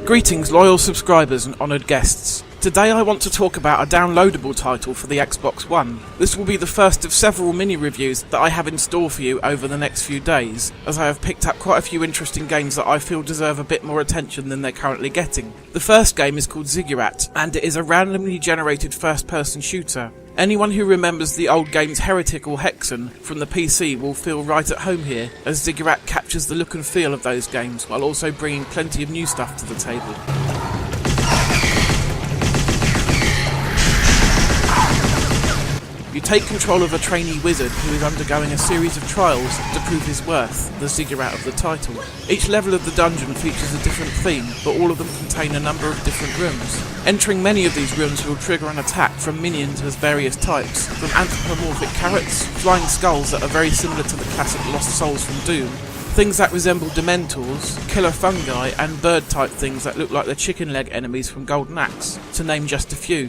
Greetings loyal subscribers and honoured guests. Today I want to talk about a downloadable title for the Xbox One. This will be the first of several mini-reviews that I have in store for you over the next few days, as I have picked up quite a few interesting games that I feel deserve a bit more attention than they're currently getting. The first game is called Ziggurat, and it is a randomly generated first-person shooter. Anyone who remembers the old games Heretic or Hexen from the PC will feel right at home here, as Ziggurat captures the look and feel of those games while also bringing plenty of new stuff to the table. You take control of a trainee wizard who is undergoing a series of trials to prove his worth, the Ziggurat of the title. Each level of the dungeon features a different theme, but all of them contain a number of different rooms. Entering many of these rooms will trigger an attack from minions of various types, from anthropomorphic carrots, flying skulls that are very similar to the classic Lost Souls from Doom, things that resemble dementors, killer fungi, and bird-type things that look like the chicken leg enemies from Golden Axe, to name just a few.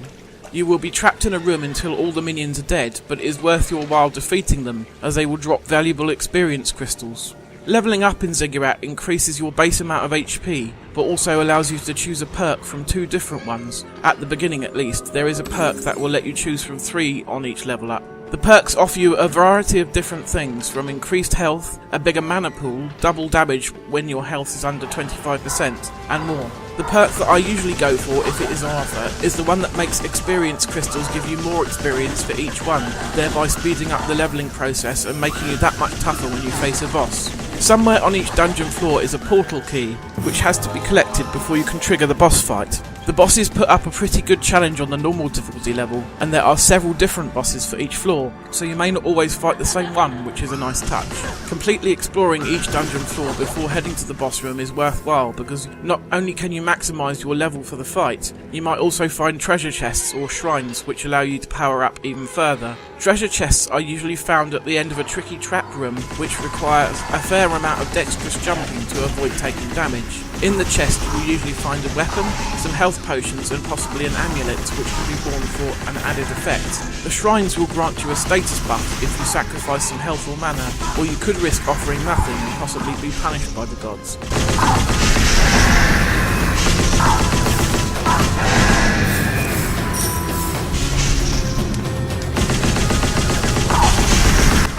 You will be trapped in a room until all the minions are dead, but it is worth your while defeating them, as they will drop valuable experience crystals. Levelling up in Ziggurat increases your base amount of HP, but also allows you to choose a perk from two different ones. At the beginning at least, there is a perk that will let you choose from 3 on each level up. The perks offer you a variety of different things, from increased health, a bigger mana pool, double damage when your health is under 25%, and more. The perk that I usually go for, if it is on offer, is the one that makes experience crystals give you more experience for each one, thereby speeding up the levelling process and making you that much tougher when you face a boss. Somewhere on each dungeon floor is a portal key, which has to be collected before you can trigger the boss fight. The bosses put up a pretty good challenge on the normal difficulty level, and there are several different bosses for each floor, so you may not always fight the same one, which is a nice touch. Completely exploring each dungeon floor before heading to the boss room is worthwhile, because not only can you maximise your level for the fight, you might also find treasure chests or shrines which allow you to power up even further. Treasure chests are usually found at the end of a tricky trap room, which requires a fair amount of dexterous jumping to avoid taking damage. In the chest you will usually find a weapon, some health potions and possibly an amulet which can be worn for an added effect. The shrines will grant you a status buff if you sacrifice some health or mana, or you could risk offering nothing and possibly be punished by the gods.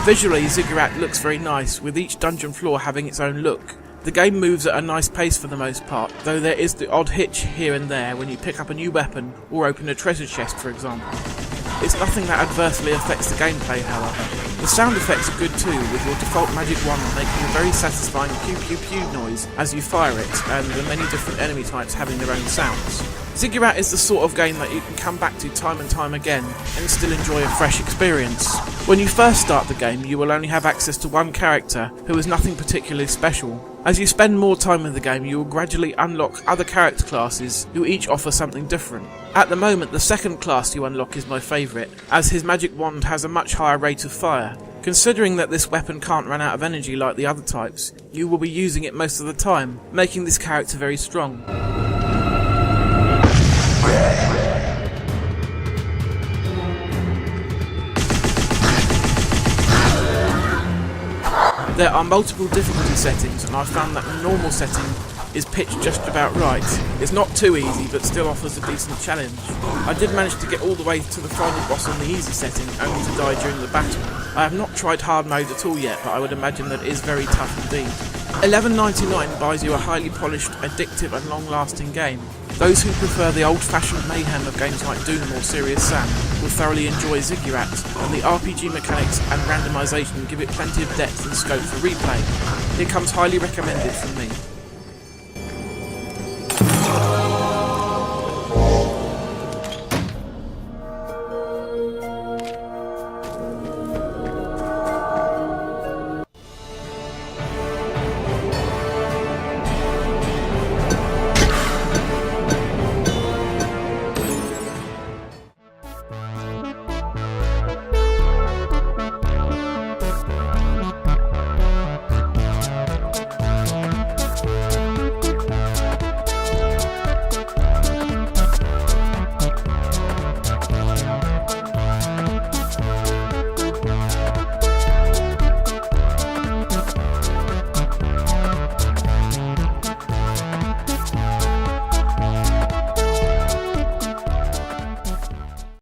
Visually, Ziggurat looks very nice, with each dungeon floor having its own look. The game moves at a nice pace for the most part, though there is the odd hitch here and there when you pick up a new weapon or open a treasure chest, for example. It's nothing that adversely affects the gameplay, however. The sound effects are good too, with your default magic wand making a very satisfying pew pew pew noise as you fire it, and the many different enemy types having their own sounds. Ziggurat is the sort of game that you can come back to time and time again and still enjoy a fresh experience. When you first start the game, you will only have access to one character who is nothing particularly special. As you spend more time in the game, you will gradually unlock other character classes who each offer something different. At the moment, the second class you unlock is my favourite, as his magic wand has a much higher rate of fire. Considering that this weapon can't run out of energy like the other types, you will be using it most of the time, making this character very strong. There are multiple difficulty settings, and I found that the normal setting is pitched just about right. It's not too easy, but still offers a decent challenge. I did manage to get all the way to the final boss on the easy setting, only to die during the battle. I have not tried hard mode at all yet, but I would imagine that it is very tough indeed. $11.99 buys you a highly polished, addictive and long-lasting game. Those who prefer the old-fashioned mayhem of games like Doom or Serious Sam will thoroughly enjoy Ziggurat, and the RPG mechanics and randomisation give it plenty of depth and scope for replay. It comes highly recommended from me.